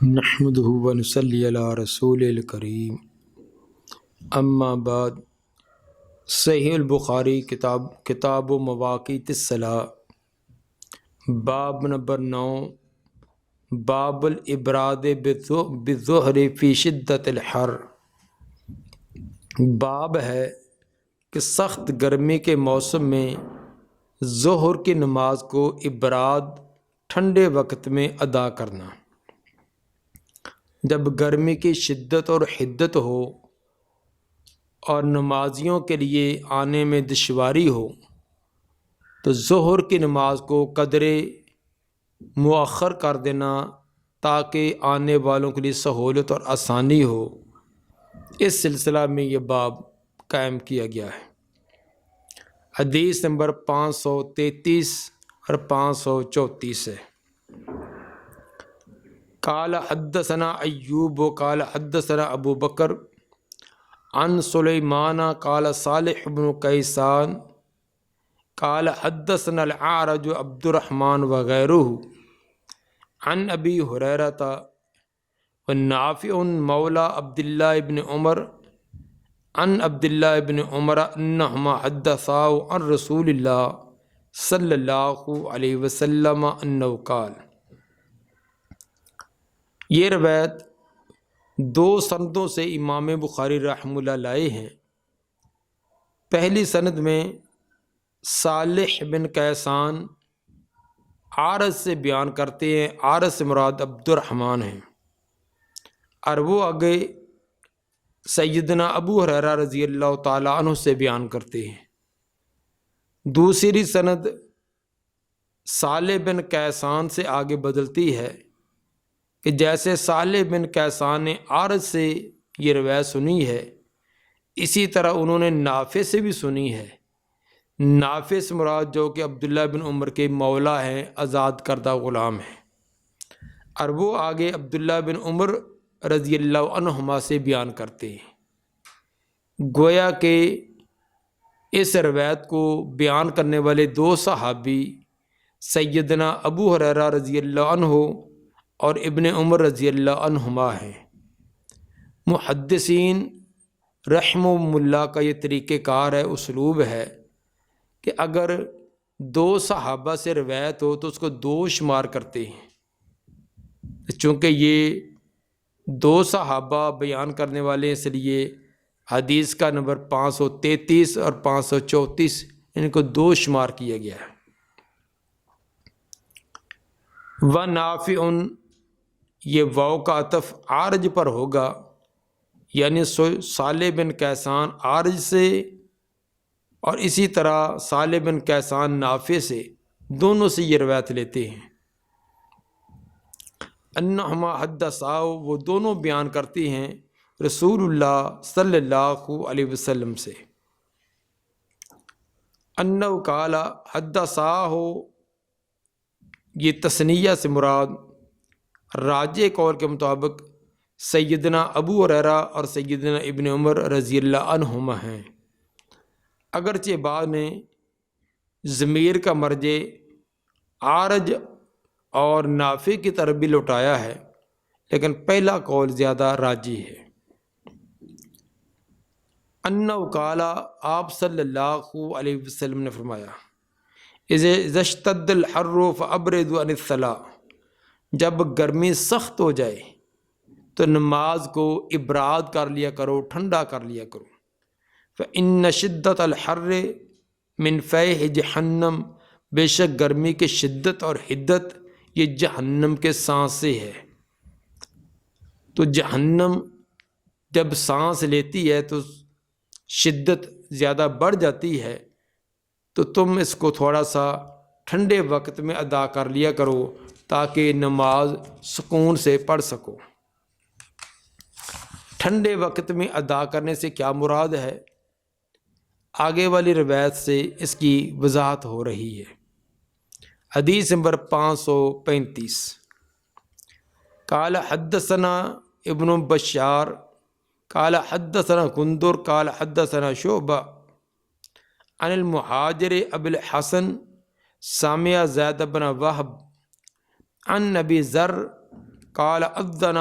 نحمدہ و نصلی علی رسول الکریم، اما بعد۔ صحیح البخاری کتاب و مواقیت الصلاۃ، باب نمبر 9، باب الابراد بالظہر فی شدت الحر۔ باب ہے کہ سخت گرمی کے موسم میں ظہر کی نماز کو ابراد ٹھنڈے وقت میں ادا کرنا۔ جب گرمی کی شدت اور حدت ہو اور نمازیوں کے لیے آنے میں دشواری ہو تو ظہر کی نماز کو قدرے مؤخر کر دینا تاکہ آنے والوں کے لیے سہولت اور آسانی ہو۔ اس سلسلہ میں یہ باب قائم کیا گیا ہے۔ حدیث نمبر 533 اور 534 ہے۔ قال حدثنا ایوب قال حدثنا ابو بکر عن سلیمان قال صالح بن کیسان قال حدثنا الاعرج عبد الرحمن وغیرہ عن ابی ہریرہ والنافع مولا عبد اللہ بن عمر عن عبد اللہ بن عمر انہما حدثا عن رسول اللہ صلی اللہ علیہ وسلم انہ قال۔ یہ روایت دو سندوں سے امام بخاری رحمہ اللہ لائے ہیں۔ پہلی سند میں صالح بن کیسان عارض سے بیان کرتے ہیں، عارض سے مراد عبد الرحمن ہیں، اور وہ آگے سیدنا ابو ہریرہ رضی اللہ تعالیٰ عنہ سے بیان کرتے ہیں۔ دوسری سند صالح بن کیسان سے آگے بدلتی ہے کہ جیسے صالح بن کیسان نے عارض سے یہ روایت سنی ہے، اسی طرح انہوں نے نافع سے بھی سنی ہے۔ نافع سے مراد جو کہ عبداللہ بن عمر کے مولا ہیں، آزاد کردہ غلام ہیں، اور وہ آگے عبداللہ بن عمر رضی اللہ عنہما سے بیان کرتے ہیں۔ گویا کہ اس روایت کو بیان کرنے والے دو صحابی سیدنا ابو ہریرہ رضی اللہ عنہ اور ابن عمر رضی اللہ عنہما ہیں۔ محدثین رحمہم اللہ کا یہ طریقہ کار ہے، اسلوب ہے کہ اگر دو صحابہ سے روایت ہو تو اس کو دو شمار کرتے ہیں، چونکہ یہ دو صحابہ بیان کرنے والے ہیں، اس لیے حدیث کا نمبر 533 اور 534 ان کو دو شمار کیا گیا ہے۔ وَنَافِعٌ، یہ واو کا عطف عارج پر ہوگا، یعنی صالح بن کیسان عارج سے اور اسی طرح صالح بن کیسان نافع سے، دونوں سے یہ روایت لیتے ہیں۔ انہما حدثا، وہ دونوں بیان کرتی ہیں رسول اللہ صلی اللہ علیہ وسلم سے۔ انہ قال حدثا ہو، یہ تثنیہ سے مراد راجح قول کے مطابق سیدنا ابو ہریرہ اور سیدنا ابن عمر رضی اللہ عنہما ہیں، اگرچہ بعد نے ضمیر کا مرجع عارج اور نافع کی طرف بھی لوٹایا ہے، لیکن پہلا قول زیادہ راجح ہے۔ انہ قال، آپ صلی اللہ علیہ وسلم نے فرمایا، اذا اشتد الحر فابردوا عن الصلاۃ، جب گرمی سخت ہو جائے تو نماز کو ابراد کر لیا کرو، ٹھنڈا کر لیا کرو۔ فإن شدت الحر من فیح جہنم، بے شک گرمی کی شدت اور حدت یہ جہنم کے سانس سے ہے۔ تو جہنم جب سانس لیتی ہے تو شدت زیادہ بڑھ جاتی ہے، تو تم اس کو تھوڑا سا ٹھنڈے وقت میں ادا کر لیا کرو تاکہ نماز سکون سے پڑھ سکو۔ ٹھنڈے وقت میں ادا کرنے سے کیا مراد ہے، آگے والی روایت سے اس کی وضاحت ہو رہی ہے۔ حدیث نمبر 535۔ قال حدثنا ابن بشار قال حدثنا گندر قال حدثنا شعبہ عن المہاجر ابی الحسن سامع زید بن وہب عن نبی ذر قال اذن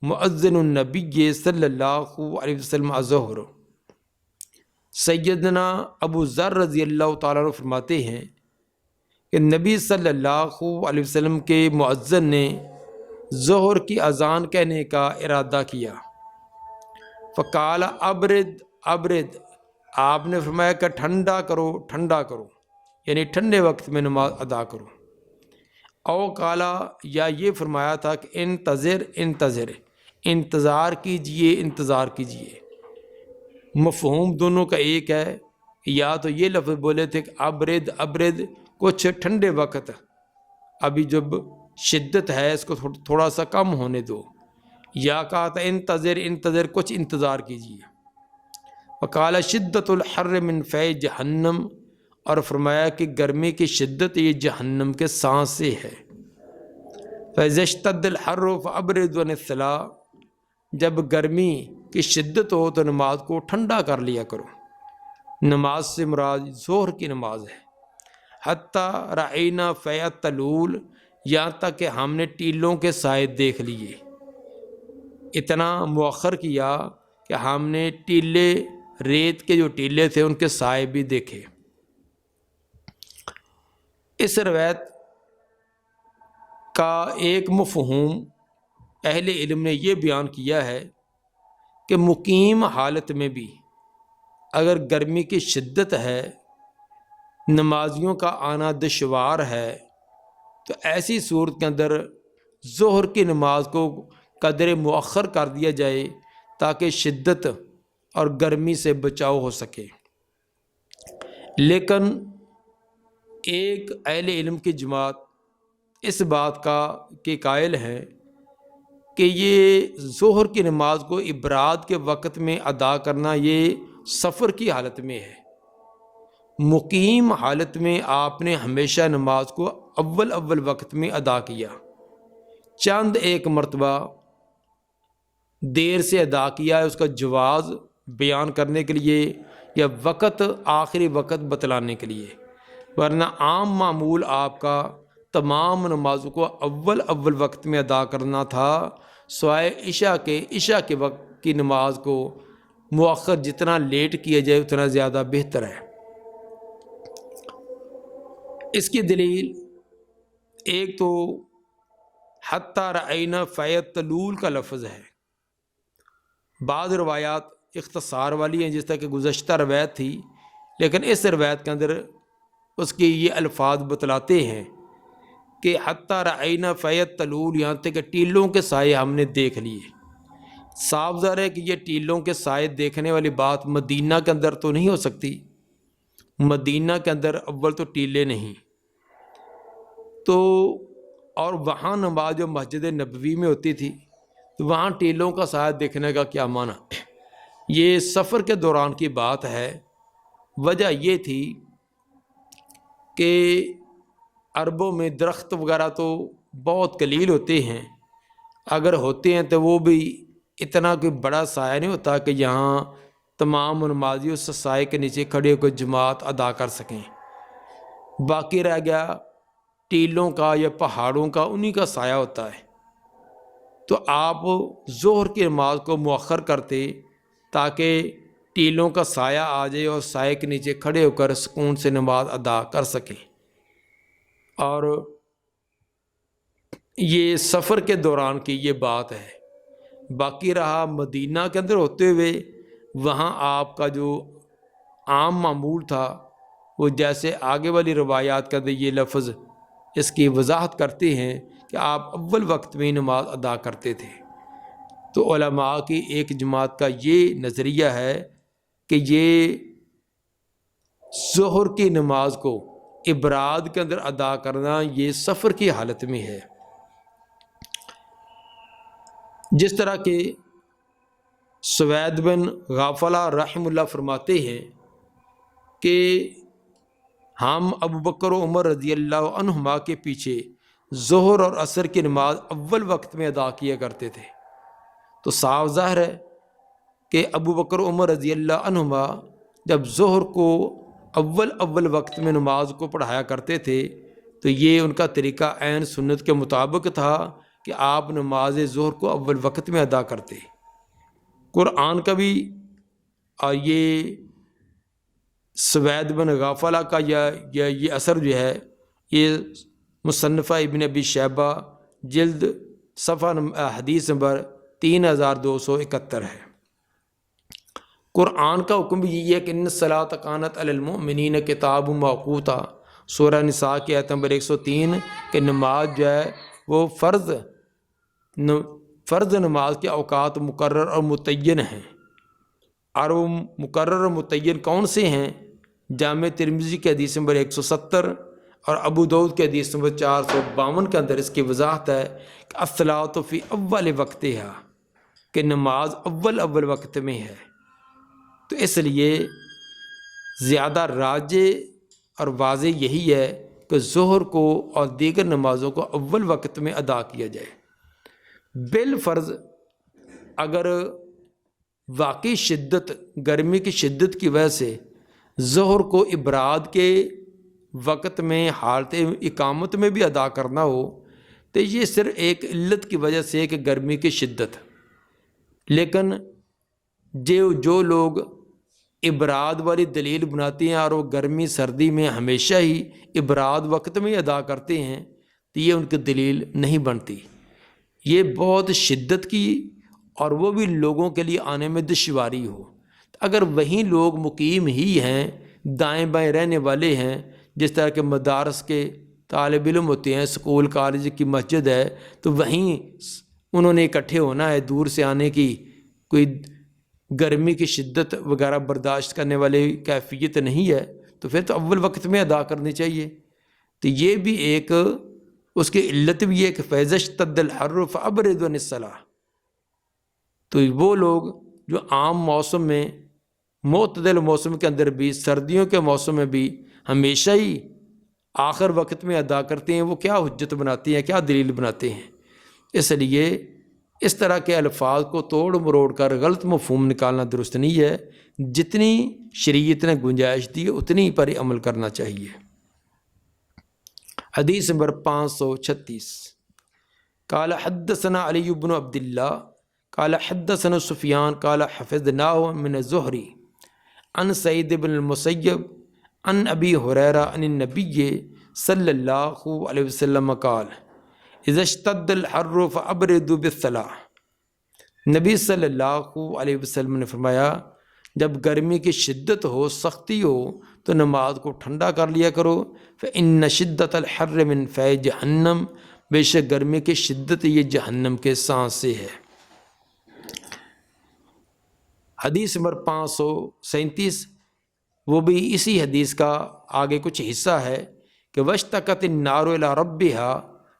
مؤذن النبی صلی اللہ علیہ وسلم الظہر۔ سیدنا ابو ذر رضی اللہ تعالیٰ عنہ فرماتے ہیں کہ نبی صلی اللہ علیہ وسلم کے مؤذن نے ظہر کی اذان کہنے کا ارادہ کیا۔ فقال ابرد ابرد، آپ نے فرمایا کہ ٹھنڈا کرو ٹھنڈا کرو، یعنی ٹھنڈے وقت میں نماز ادا کرو۔ او کالا، یا یہ فرمایا تھا کہ انتظر انتظر، انتظار کیجئے انتظار کیجئے۔ مفہوم دونوں کا ایک ہے، یا تو یہ لفظ بولے تھے کہ ابرد ابرد، کچھ ٹھنڈے وقت، ابھی جب شدت ہے اس کو تھوڑا سا کم ہونے دو، یا کہا تھا انتظر انتظر، کچھ انتظار کیجئے۔ وقال شدت الحر من فی جہنم، اور فرمایا کہ گرمی کی شدت یہ جہنم کے سانس سے ہے۔ فَإِذَا اشْتَدَّ الْحَرُّ فَأَبْرِدُوا عَنِ الصَّلَاةِ، جب گرمی کی شدت ہو تو نماز کو ٹھنڈا کر لیا کرو۔ نماز سے مراد ظہر کی نماز ہے۔ حتیٰ رأینا فی الطلول، یہاں تک کہ ہم نے ٹیلوں کے سائے دیکھ لیے۔ اتنا مؤخر کیا کہ ہم نے ٹیلے، ریت کے جو ٹیلے تھے ان کے سائے بھی دیکھے۔ اس روایت کا ایک مفہوم اہل علم نے یہ بیان کیا ہے کہ مقیم حالت میں بھی اگر گرمی کی شدت ہے، نمازیوں کا آنا دشوار ہے، تو ایسی صورت کے اندر ظہر کی نماز کو قدر مؤخر کر دیا جائے تاکہ شدت اور گرمی سے بچاؤ ہو سکے۔ لیکن ایک اہل علم کی جماعت اس بات کے قائل ہیں کہ یہ ظہر کی نماز کو ابراد کے وقت میں ادا کرنا یہ سفر کی حالت میں ہے۔ مقیم حالت میں آپ نے ہمیشہ نماز کو اول وقت میں ادا کیا، چند ایک مرتبہ دیر سے ادا کیا ہے، اس کا جواز بیان کرنے کے لیے یا وقت آخری وقت بتلانے کے لیے، ورنہ عام معمول آپ کا تمام نمازوں کو اول وقت میں ادا کرنا تھا، سوائے عشاء کے وقت کی نماز کو مؤخر جتنا لیٹ کیا جائے اتنا زیادہ بہتر ہے۔ اس کی دلیل ایک تو حتیٰ رأینا فی الطلول کا لفظ ہے۔ بعض روایات اختصار والی ہیں، جس طرح کہ گزشتہ روایت تھی، لیکن اس روایت کے اندر اس کے یہ الفاظ بتلاتے ہیں کہ حتیٰ رأینا فی الطلول، یہاں تک کہ ٹیلوں کے سائے ہم نے دیکھ لیے۔ صاف ظاہر ہے کہ یہ ٹیلوں کے سائے دیکھنے والی بات مدینہ کے اندر تو نہیں ہو سکتی، مدینہ کے اندر اول تو ٹیلے نہیں، تو اور وہاں نماز جو مسجد نبوی میں ہوتی تھی تو وہاں ٹیلوں کا سایہ دیکھنے کا کیا معنی؟ یہ سفر کے دوران کی بات ہے۔ وجہ یہ تھی کہ عربوں میں درخت وغیرہ تو بہت قلیل ہوتے ہیں، اگر ہوتے ہیں تو وہ بھی اتنا کوئی بڑا سایہ نہیں ہوتا کہ یہاں تمام نمازی اس سائے کے نیچے کھڑے ہو کے جماعت ادا کر سکیں۔ باقی رہ گیا ٹیلوں کا یا پہاڑوں کا، انہی کا سایہ ہوتا ہے۔ تو آپ ظہر کی نماز کو مؤخر کرتے تاکہ ٹیلوں کا سایہ آ جائے اور سائے کے نیچے کھڑے ہو کر سکون سے نماز ادا کر سکیں۔ اور یہ سفر کے دوران کی یہ بات ہے۔ باقی رہا مدینہ کے اندر ہوتے ہوئے، وہاں آپ کا جو عام معمول تھا وہ جیسے آگے والی روایات کا یہ لفظ اس کی وضاحت کرتے ہیں کہ آپ اول وقت میں نماز ادا کرتے تھے۔ تو علماء کی ایک جماعت کا یہ نظریہ ہے کہ یہ ظہر کی نماز کو ابراد کے اندر ادا کرنا یہ سفر کی حالت میں ہے۔ جس طرح کہ سوید بن غافلہ رحم اللہ فرماتے ہیں کہ ہم ابو بکر و عمر رضی اللہ عنہما کے پیچھے ظہر اور عصر کی نماز اول وقت میں ادا کیا کرتے تھے۔ تو صاف ظاہر ہے کہ ابو بکر و عمر رضی اللہ عنہما جب ظہر کو اول وقت میں نماز کو پڑھایا کرتے تھے تو یہ ان کا طریقہ عین سنت کے مطابق تھا کہ آپ نماز ظہر کو اول وقت میں ادا کرتے۔ قرآن کا بھی، اور یہ سوید بن غافلہ کا یہ اثر جو ہے، یہ مصنفہ ابن ابی شیبہ جلد صفحہ حدیث نمبر 3271 ہے۔ قرآن کا حکم بھی یہی ہے کہ ان الصلاۃ کانت علی المؤمنین کتاب موقوتا، سورہ نساء کی آیت نمبر 103، کہ نماز جو ہے وہ فرض نماز کے اوقات مقرر اور متعین ہیں، اور وہ مقرر اور متعین کون سے ہیں؟ جامع ترمذی کے حدیث نمبر 170 اور ابو داؤد کے حدیث نمبر 452 کے اندر اس کی وضاحت ہے کہ الصلاۃ فی اول وقتہا، کہ نماز اول وقت میں ہے۔ تو اس لیے زیادہ راجع اور واضح یہی ہے کہ ظہر کو اور دیگر نمازوں کو اول وقت میں ادا کیا جائے۔ بالفرض اگر واقعی شدت، گرمی کی شدت کی وجہ سے ظہر کو ابراد کے وقت میں حالت اقامت میں بھی ادا کرنا ہو تو یہ صرف ایک علت کی وجہ سے ہے کہ گرمی کی شدت، لیکن جو لوگ ابراد والی دلیل بناتے ہیں اور وہ گرمی سردی میں ہمیشہ ہی ابراد وقت میں ادا کرتے ہیں تو یہ ان کی دلیل نہیں بنتی۔ یہ بہت شدت کی، اور وہ بھی لوگوں کے لیے آنے میں دشواری ہو۔ اگر وہیں لوگ مقیم ہی ہیں، دائیں بائیں رہنے والے ہیں، جس طرح کے مدارس کے طالب علم ہوتے ہیں، اسکول کالج کی مسجد ہے، تو وہیں انہوں نے اکٹھے ہونا ہے، دور سے آنے کی کوئی گرمی کی شدت وغیرہ برداشت کرنے والے کیفیت نہیں ہے، تو پھر تو اول وقت میں ادا کرنی چاہیے۔ تو یہ بھی ایک اس کی علت بھی ہے کہ فَإِذَا اشْتَدَّ الْحَرُّ فَأَبْرِدُوا عَنِ الصَّلَاةِ۔ تو وہ لوگ جو عام موسم میں، معتدل موسم کے اندر بھی، سردیوں کے موسم میں بھی ہمیشہ ہی آخر وقت میں ادا کرتے ہیں، وہ کیا حجت بناتے ہیں، کیا دلیل بناتے ہیں؟ اس لیے اس طرح کے الفاظ کو توڑ مروڑ کر غلط مفہوم نکالنا درست نہیں ہے۔ جتنی شریعت نے گنجائش دی اتنی پر ہی عمل کرنا چاہیے۔ حدیث نمبر 536، قال حدثنا علی بن عبد اللہ قال حدثنا سفیان قال حفظناه من الزہری عن سعید بن المسیب عن ابی ہریرہ عن النبی صلی اللہ علیہ وسلم قال اذا اشتد الحر فابردوا بالصلاۃ۔ نبی صلی اللہ علیہ وسلم نے فرمایا جب گرمی کی شدت ہو، سختی ہو، تو نماز کو ٹھنڈا کر لیا کرو۔ فإن شدت الحر من فی جہنم، بے شک گرمی کی شدت یہ جہنم کے سانس سے ہے۔ حدیث نمبر 537، وہ بھی اسی حدیث کا آگے کچھ حصہ ہے کہ واشتکت النار الی ربہا،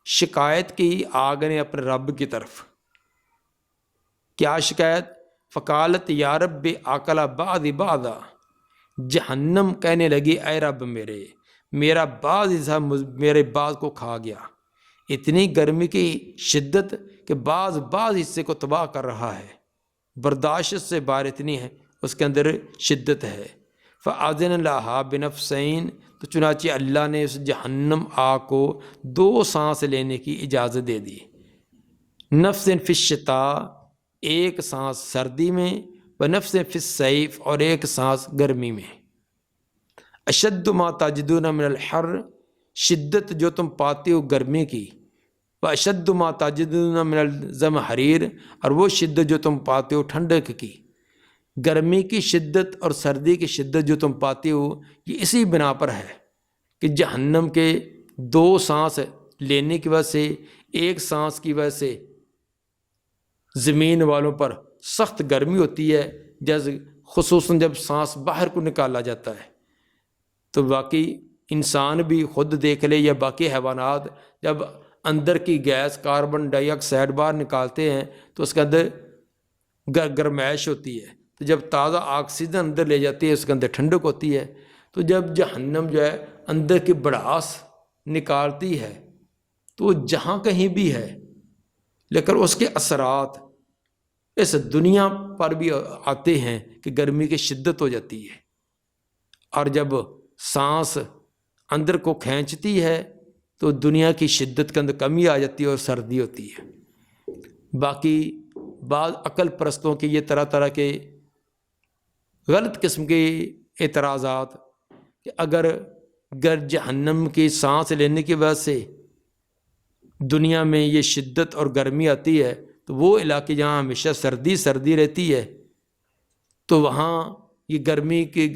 شکایت کی آگ نے اپنے رب کی طرف۔ کیا شکایت؟ فقالت یا رب اکل بعض بعضا، جہنم کہنے لگی اے رب میرا بعض حصہ میرے بعض کو کھا گیا۔ اتنی گرمی کی شدت کہ بعض حصے کو تباہ کر رہا ہے، برداشت سے باہر اتنی ہے، اس کے اندر شدت ہے۔ فأذن لها بنفسین، تو چنانچہ اللہ نے اس جہنم آگ کو 2 سانس لینے کی اجازت دے دی۔ نفس فی الشتاء، ایک سانس سردی میں، و نفس فی الصیف، اور ایک سانس گرمی میں۔ اشد ما تجدون من الحر، شدت جو تم پاتے ہو گرمی کی، و اشد ما تجدون من الزمہریر، اور وہ شدت جو تم پاتے ہو ٹھنڈک کی۔ گرمی کی شدت اور سردی کی شدت جو تم پاتے ہو یہ اسی بنا پر ہے کہ جہنم کے 2 سانس لینے کی وجہ سے، ایک سانس کی وجہ سے زمین والوں پر سخت گرمی ہوتی ہے، جیسے خصوصاً جب سانس باہر کو نکالا جاتا ہے۔ تو باقی انسان بھی خود دیکھ لے یا باقی حیوانات، جب اندر کی گیس کاربن ڈائی آکسائڈ باہر نکالتے ہیں تو اس کے اندر گرمائش ہوتی ہے، تو جب تازہ آکسیجن اندر لے جاتی ہے اس کے اندر ٹھنڈک ہوتی ہے۔ تو جب جہنم جو ہے اندر کی بڑاس نکالتی ہے تو وہ جہاں کہیں بھی ہے، لیکن اس کے اثرات اس دنیا پر بھی آتے ہیں کہ گرمی کی شدت ہو جاتی ہے، اور جب سانس اندر کو کھینچتی ہے تو دنیا کی شدت کے اندر کمی آ جاتی ہے اور سردی ہوتی ہے۔ باقی بعض عقل پرستوں کے یہ طرح طرح کے غلط قسم کے اعتراضات کہ اگر جہنم کی سانس لینے کی وجہ سے دنیا میں یہ شدت اور گرمی آتی ہے تو وہ علاقے جہاں ہمیشہ سردی سردی رہتی ہے تو وہاں یہ گرمی کے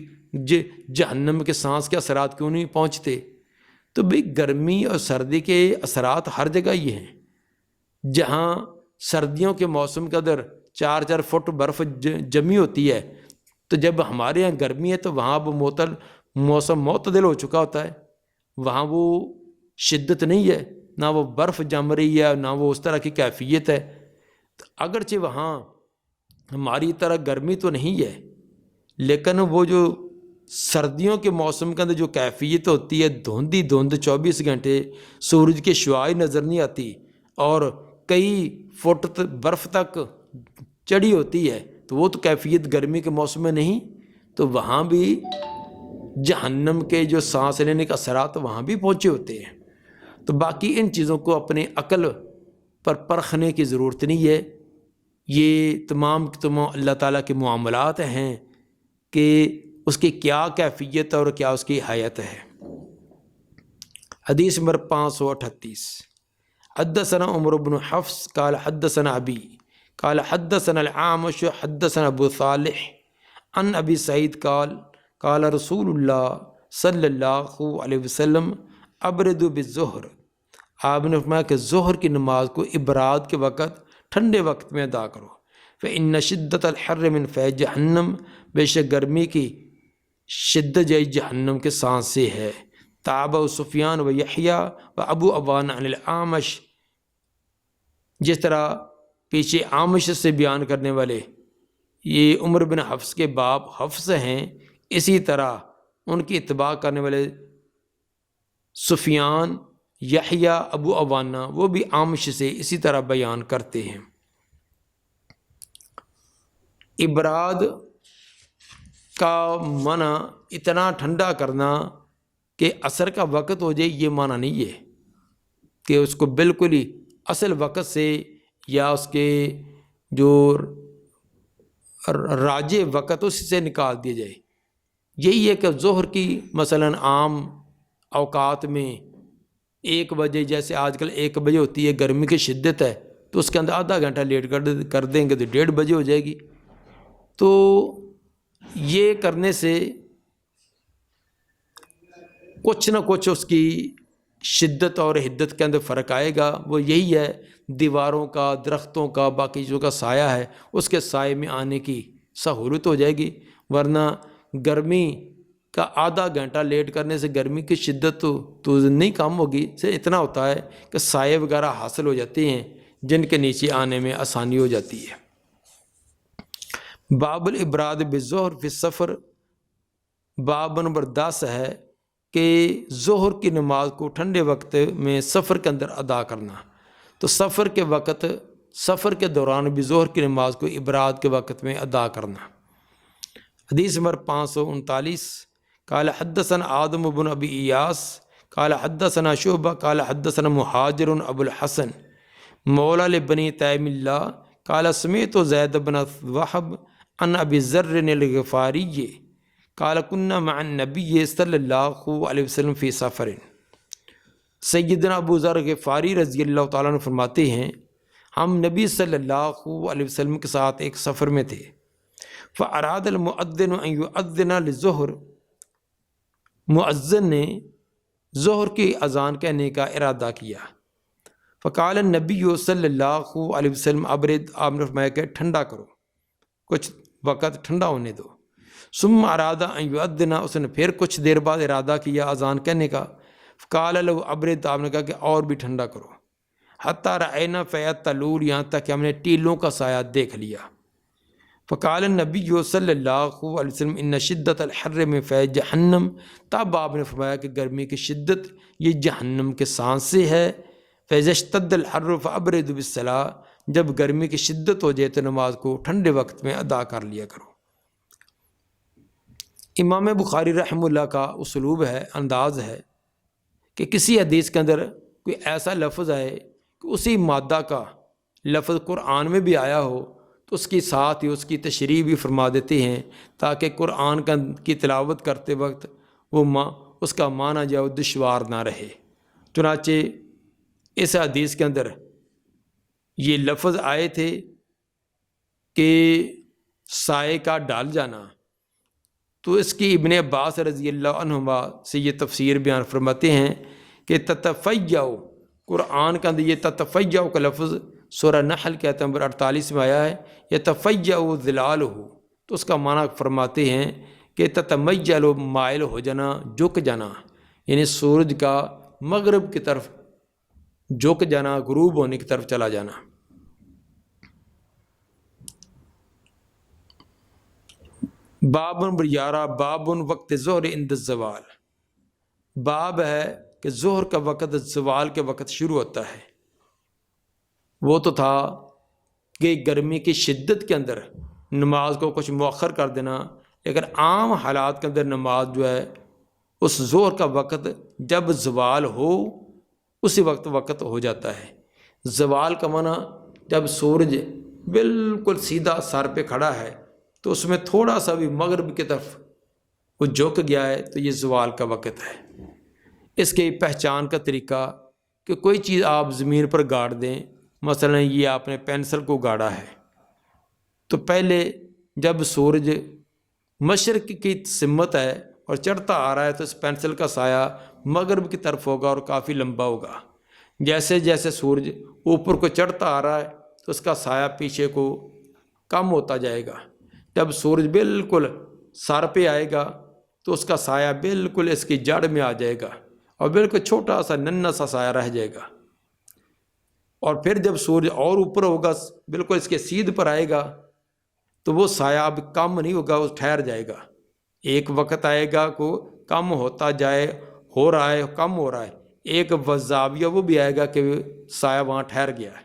جہنم کے سانس کے اثرات کیوں نہیں پہنچتے؟ تو بھئی گرمی اور سردی کے اثرات ہر جگہ یہ ہیں۔ جہاں سردیوں کے موسم کے اندر 4 فٹ برف جمی ہوتی ہے، تو جب ہمارے یہاں گرمی ہے تو وہاں وہ موسم معتدل ہو چکا ہوتا ہے، وہاں وہ شدت نہیں ہے، نہ وہ برف جم رہی ہے، نہ وہ اس طرح کی کیفیت ہے۔ تو اگرچہ وہاں ہماری طرح گرمی تو نہیں ہے، لیکن وہ جو سردیوں کے موسم کے اندر جو کیفیت ہوتی ہے، دھند 24 گھنٹے سورج کی شعاع نظر نہیں آتی اور کئی فٹ برف تک چڑھی ہوتی ہے، تو وہ تو کیفیت گرمی کے موسم میں نہیں۔ تو وہاں بھی جہنم کے جو سانس لینے کا اثرات وہاں بھی پہنچے ہوتے ہیں۔ تو باقی ان چیزوں کو اپنے عقل پر پرکھنے کی ضرورت نہیں ہے، یہ تمام اللہ تعالیٰ کے معاملات ہیں کہ اس کی کیا کیفیت اور کیا اس کی حیت ہے۔ حدیث نمبر 538، حدثنا عمر بن حفص قال حدثنا ابی قال حدثنا العامش حدثنا ابو صالح عن ابی سعید قال قال رسول اللہ صلی اللہ علیہ وسلم ابردوا بالظہر، آپ نے فرمایا کہ ظہر کی نماز کو ابراد کے وقت، ٹھنڈے وقت میں ادا کرو۔ فإن شدت الحر من فیض جہنم، بے شک گرمی کی شدت جہنم کے سانس سے ہے۔ تابع سفیان و یحییٰ و ابو عوان عن العامش، جس طرح پیچھے عامش سے بیان کرنے والے یہ عمر بن حفص کے باپ حفص ہیں، اسی طرح ان کی اتباع کرنے والے سفیان، یحییٰ، ابو عوانہ، وہ بھی عامش سے اسی طرح بیان کرتے ہیں۔ ابراد کا معنی اتنا ٹھنڈا کرنا کہ اثر کا وقت ہو جائے، یہ معنی نہیں ہے کہ اس کو بالکل ہی اصل وقت سے یا اس کے جو راجع وقت اس سے نکال دیا جائے۔ یہی ہے کہ ظہر کی مثلا عام اوقات میں 1 بجے، جیسے آج کل 1 بجے ہوتی ہے، گرمی کی شدت ہے تو اس کے اندر آدھا گھنٹہ لیٹ کر دیں گے تو 1:30 بجے ہو جائے گی۔ تو یہ کرنے سے کچھ نہ کچھ اس کی شدت اور حدت کے اندر فرق آئے گا۔ وہ یہی ہے دیواروں کا، درختوں کا، باقی چیزوں کا سایہ ہے، اس کے سائے میں آنے کی سہولت ہو جائے گی، ورنہ گرمی کا آدھا گھنٹہ لیٹ کرنے سے گرمی کی شدت تو نہیں کم ہوگی، صرف اتنا ہوتا ہے کہ سائے وغیرہ حاصل ہو جاتے ہیں جن کے نیچے آنے میں آسانی ہو جاتی ہے۔ باب الابراد بالظہر فی السفر، باب نمبر 10 ہے کہ ظہر کی نماز کو ٹھنڈے وقت میں سفر کے اندر ادا کرنا۔ تو سفر کے وقت، سفر کے دوران بھی ظہر کی نماز کو ابراد کے وقت میں ادا کرنا۔ حدیث نمبر 539، قال حدثنا آدم بن ابی ایاس قال حدثنا شعبہ قال حدثنا مہاجر ابو الحسن مولا لبنی تیم اللہ قال سمعت زید بن وہب عن ابی ذر الغفاری قال كنا مع النبی صلی اللہ علیہ وسلم فی سفر۔ سیدنا ابو ذر غفاری رضی اللہ تعالیٰ عنہ فرماتے ہیں ہم نبی صلی اللہ علیہ وسلم کے ساتھ ایک سفر میں تھے۔ فاراد المؤذن ان یؤذن للظہر، مؤذن نے ظہر کی اذان کہنے کا ارادہ کیا۔ فقال النبی صلی اللہ علیہ وسلم ابرد، آپ نے فرمایا کہ ٹھنڈا کرو، کچھ وقت ٹھنڈا ہونے دو۔ ثم اراد ان یؤذن، اس نے پھر کچھ دیر بعد ارادہ کیا اذان کہنے کا۔ فقال له ابرد، آپ نے کہا کہ اور بھی ٹھنڈا کرو۔ حتی رأینا فیض تلول، یہاں تک کہ ہم نے ٹیلوں کا سایہ دیکھ لیا۔ فقال النبی صلی اللہ علیہ وسلم ان شدت الحر من فیض جہنم، تب آپ نے فرمایا کہ گرمی کی شدت یہ جہنم کے سانس سے ہے۔ فاذا اشتد الحر فابردوا بالصلاۃ، جب گرمی کی شدت ہو جائے تو نماز کو ٹھنڈے وقت میں ادا کر لیا کرو۔ امام بخاری رحمہ اللہ کا اسلوب ہے، انداز ہے کہ کسی حدیث کے اندر کوئی ایسا لفظ آئے کہ اسی مادہ کا لفظ قرآن میں بھی آیا ہو تو اس کی ساتھ ہی اس کی تشریح بھی فرما دیتے ہیں، تاکہ قرآن کی تلاوت کرتے وقت اس کا معنی جو دشوار نہ رہے۔ چنانچہ اس حدیث کے اندر یہ لفظ آئے تھے کہ سائے کا ڈال جانا، تو اس کی ابن عباس رضی اللہ عنہما سے یہ تفسیر بیان فرماتے ہیں کہ تتفیعو، قرآن کا اندر یہ تتفیعو کا لفظ سورہ نحل کے آیت نمبر 48 میں آیا ہے، یتفیعو ظلالہ، تو اس کا معنی فرماتے ہیں کہ تتمیل، مائل ہو جانا، جھک جانا، یعنی سورج کا مغرب کی طرف جھک جانا، غروب ہونے کی طرف چلا جانا۔ باب نمبر 11، باب وقت ظہر عند الزوال، باب ہے کہ ظہر کا وقت زوال کے وقت شروع ہوتا ہے۔ وہ تو تھا کہ گرمی کی شدت کے اندر نماز کو کچھ مؤخر کر دینا، لیکن عام حالات کے اندر نماز جو ہے اس ظہر کا وقت جب زوال ہو اسی وقت ہو جاتا ہے۔ زوال کا معنی جب سورج بالکل سیدھا سر پہ کھڑا ہے تو اس میں تھوڑا سا بھی مغرب کی طرف وہ جھک گیا ہے تو یہ زوال کا وقت ہے۔ اس کے پہچان کا طریقہ کہ کوئی چیز آپ زمین پر گاڑ دیں، مثلا یہ آپ نے پینسل کو گاڑا ہے، تو پہلے جب سورج مشرق کی سمت ہے اور چڑھتا آ رہا ہے تو اس پینسل کا سایہ مغرب کی طرف ہوگا اور کافی لمبا ہوگا۔ جیسے جیسے سورج اوپر کو چڑھتا آ رہا ہے تو اس کا سایہ پیچھے کو کم ہوتا جائے گا۔ جب سورج بالکل سر پہ آئے گا تو اس کا سایہ بالکل اس کی جڑ میں آ جائے گا اور بالکل چھوٹا سا ننھا سا سایہ رہ جائے گا۔ اور پھر جب سورج اور اوپر ہوگا، بالکل اس کے سیدھ پر آئے گا تو وہ سایہ اب کم نہیں ہوگا، وہ ٹھہر جائے گا۔ ایک وقت آئے گا کو کم ہوتا جائے، ہو رہا ہے، کم ہو رہا ہے۔ ایک زاویہ وہ بھی آئے گا کہ سایہ وہاں ٹھہر گیا ہے،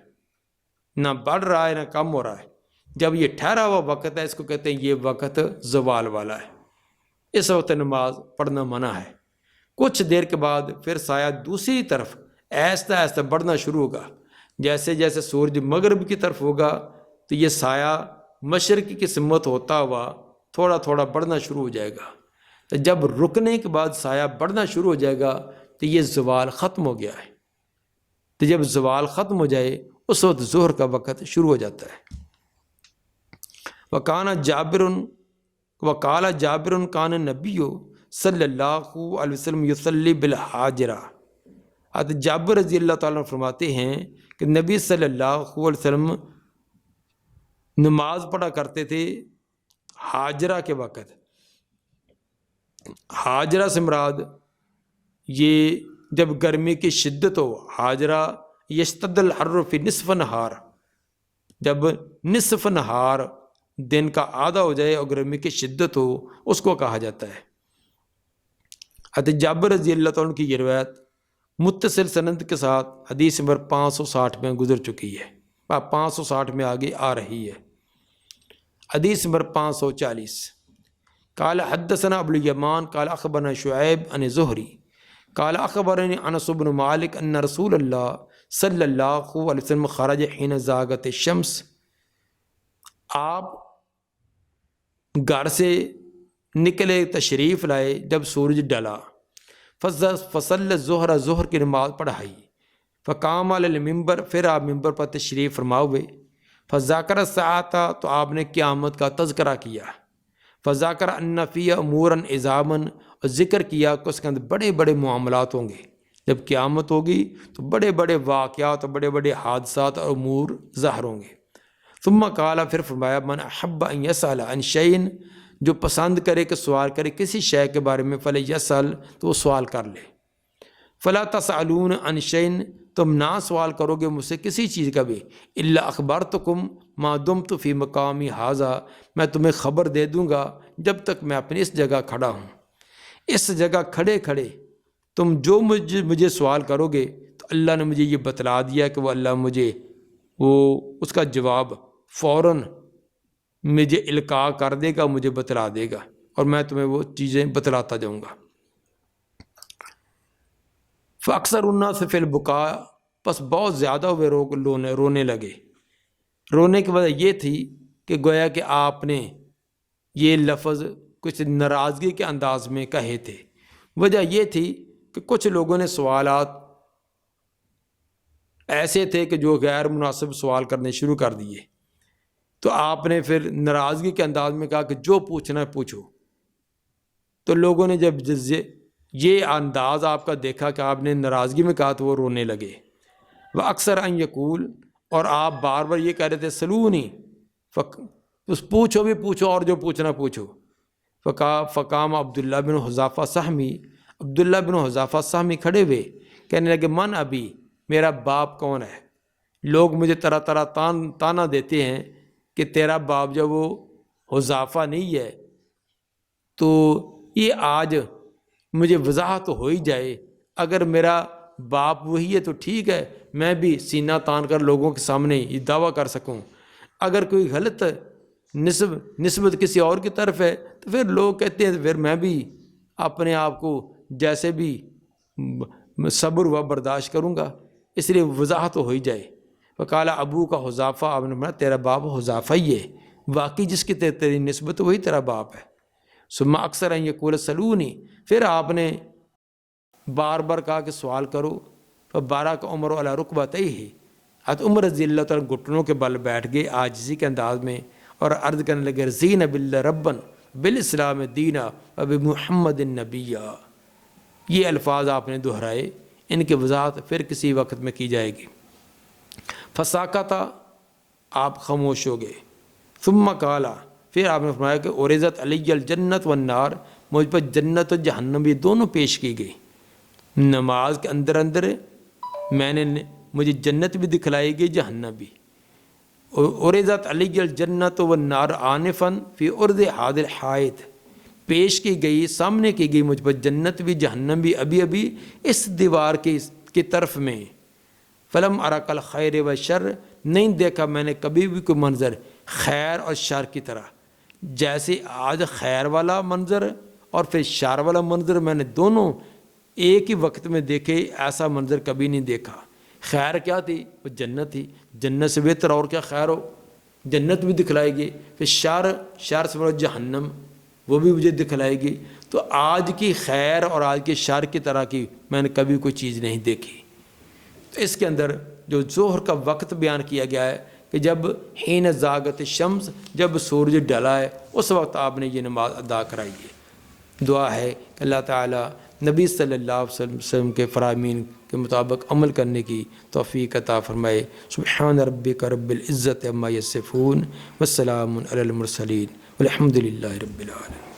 نہ بڑھ رہا ہے نہ کم ہو رہا ہے۔ جب یہ ٹھہرا ہوا وقت ہے، اس کو کہتے ہیں یہ وقت زوال والا ہے، اس وقت نماز پڑھنا منع ہے۔ کچھ دیر کے بعد پھر سایہ دوسری طرف آہستہ آہستہ بڑھنا شروع ہوگا۔ جیسے جیسے سورج مغرب کی طرف ہوگا تو یہ سایہ مشرق کی سمت ہوتا ہوا تھوڑا تھوڑا بڑھنا شروع ہو جائے گا۔ تو جب رکنے کے بعد سایہ بڑھنا شروع ہو جائے گا تو یہ زوال ختم ہو گیا ہے۔ تو جب زوال ختم ہو جائے اس وقت ظہر کا وقت شروع ہو جاتا ہے۔ وَقَالَ جابر کان النبی صلی اللہ علیہ وسلم یصلی بالحاجرہ، حضرت جابر رضی اللہ تعالیٰ فرماتے ہیں کہ نبی صلی اللہ علیہ وسلم نماز پڑھا کرتے تھے حاجرہ کے وقت۔ حاجرہ سے مراد یہ جب گرمی کی شدت ہو، حاجرہ یشتد الحر فی نصف نہار، جب نصف نہار دن کا آدھا ہو جائے اور گرمی کی شدت ہو اس کو کہا جاتا ہے۔ حضرت جابر رضی اللہ تعالیٰ کی یہ روایت متصل سند کے ساتھ حدیث نمبر 560 میں گزر چکی ہے، 560 میں آگے آ رہی ہے۔ حدیث نمبر 540، قال حدثنا ابو الیمان قال اخبرنا شعیب عن زہری قال اخبرنی انس بن مالک ان رسول اللہ صلی اللہ علیہ وسلم خرج حین زاغت الشمس، آپ گھر سے نکلے، تشریف لائے جب سورج ڈلا، فصل ظہر، ظہر کی نماز پڑھائی، فقام علی المنبر، پھر آپ ممبر پر تشریف فرما ہوئے، فذاکر الساعۃ، تو آپ نے قیامت کا تذکرہ کیا، فذاکر ان فی امورا عظاما، اور ذکر کیا کہ اس کے اندر بڑے بڑے معاملات ہوں گے۔ جب قیامت ہوگی تو بڑے بڑے واقعات اور بڑے بڑے حادثات اور امور ظاہر ہوں گے۔ ثم قال، پھر فرمایا، من احب ان یسأل عن شیء، جو پسند کرے کہ سوال کرے کسی شے کے بارے میں، فلیسأل، تو وہ سوال کر لے۔ فلا تسألون عن شیء، تم نہ سوال کرو گے مجھ سے کسی چیز کا بھی، الا اخبرتکم ما دمت فی مقامی ھذا، میں تمہیں خبر دے دوں گا جب تک میں اپنی اس جگہ کھڑا ہوں۔ اس جگہ کھڑے کھڑے تم جو مجھے سوال کرو گے تو اللہ نے مجھے یہ بتلا دیا کہ وہ اللہ مجھے اس کا جواب فوراً مجھے القاء کر دے گا، مجھے بتلا دے گا، اور میں تمہیں وہ چیزیں بتلاتا جاؤں گا۔ فاکثر الناس فی البکا، پس بہت زیادہ ہوئے رونے لگے۔ رونے کی وجہ یہ تھی کہ گویا کہ آپ نے یہ لفظ کچھ ناراضگی کے انداز میں کہے تھے۔ وجہ یہ تھی کہ کچھ لوگوں نے سوالات ایسے تھے کہ جو غیر مناسب سوال کرنے شروع کر دیے، تو آپ نے پھر ناراضگی کے انداز میں کہا کہ جو پوچھنا ہے پوچھو۔ تو لوگوں نے جب یہ انداز آپ کا دیکھا کہ آپ نے ناراضگی میں کہا تو وہ رونے لگے۔ وہ اکثر ان یقول، اور آپ بار بار یہ کہہ رہے تھے سلونی، پوچھو بھی پوچھو اور جو پوچھنا پوچھو۔ فقام عبداللہ بن حذافہ سہمی، عبداللہ بن حذافہ سہمی کھڑے ہوئے، کہنے لگے من ابی، میرا باپ کون ہے؟ لوگ مجھے طرح طرح تانا دیتے ہیں کہ تیرا باپ جب وہ حذافہ نہیں ہے تو یہ آج مجھے وضاحت ہو ہی جائے، اگر میرا باپ وہی ہے تو ٹھیک ہے، میں بھی سینہ تان کر لوگوں کے سامنے یہ دعویٰ کر سکوں۔ اگر کوئی غلط نسبت کسی اور کی طرف ہے تو پھر لوگ کہتے ہیں پھر میں بھی اپنے آپ کو جیسے بھی صبر و برداشت کروں گا، اس لیے وضاحت ہو ہی جائے۔ وقالا ابو کا حذافہ، آپ نے فرمایا تیرا باپ حذافہ ہی ہے، واقعی جس کی تیری نسبت وہی تیرا باپ ہے۔ ثم اکثر ان یقول سلونی، پھر آپ نے بار بار کہا کہ سوال کرو۔ فبارک عمر علی رکبتیہ، حضرت عمر رضی اللہ تعالیٰ گھٹنوں کے بل بیٹھ گئے عاجزی کے انداز میں، اور عرض کرنے لگے رضینا باللہ ربا بالاسلام دینا وبمحمد نبیا۔ یہ الفاظ آپ نے دہرائے، ان کی وضاحت پھر کسی وقت میں کی جائے گی۔ فساکتا، آپ خاموش ہو گئے۔ ثم قالا، پھر آپ نے فرمایا کہ عرضت علی الجنت والنار، مجھ پر جنت و جہنم بھی دونوں پیش کی گئی۔ نماز کے اندر اندر مجھے جنت بھی دکھلائی گئی، جہنم بھی۔ عرضت علی الجنت والنار آنفا فی عرض حاضر حائط، پیش کی گئی، سامنے کی گئی مجھ پر جنت بھی جہنم بھی ابھی ابھی اس دیوار کی طرف میں۔ فلم ارک الخیر و شر، نہیں دیکھا میں نے کبھی بھی کوئی منظر خیر اور شر کی طرح، جیسے آج خیر والا منظر اور پھر شر والا منظر میں نے دونوں ایک ہی وقت میں دیکھے، ایسا منظر کبھی نہیں دیکھا۔ خیر کیا تھی؟ وہ جنت تھی، جنت سے بہتر اور کیا خیر ہو، جنت بھی دکھلائے گی۔ پھر شر سے بڑا جہنم، وہ بھی مجھے دکھلائے گی۔ تو آج کی خیر اور آج کی شر کی طرح کی میں نے کبھی کوئی چیز نہیں دیکھی۔ تو اس کے اندر جو ظہر کا وقت بیان کیا گیا ہے کہ جب حین زاغت الشمس، جب سورج ڈلا ہے، اس وقت آپ نے یہ نماز ادا کرائی ہے۔ دعا ہے کہ اللہ تعالیٰ نبی صلی اللہ علیہ وسلم کے فرامین کے مطابق عمل کرنے کی توفیق عطا فرمائے۔ سبحان ربک رب العزت عما یصفون والسلام علی المرسلین والحمد للہ رب العالمین۔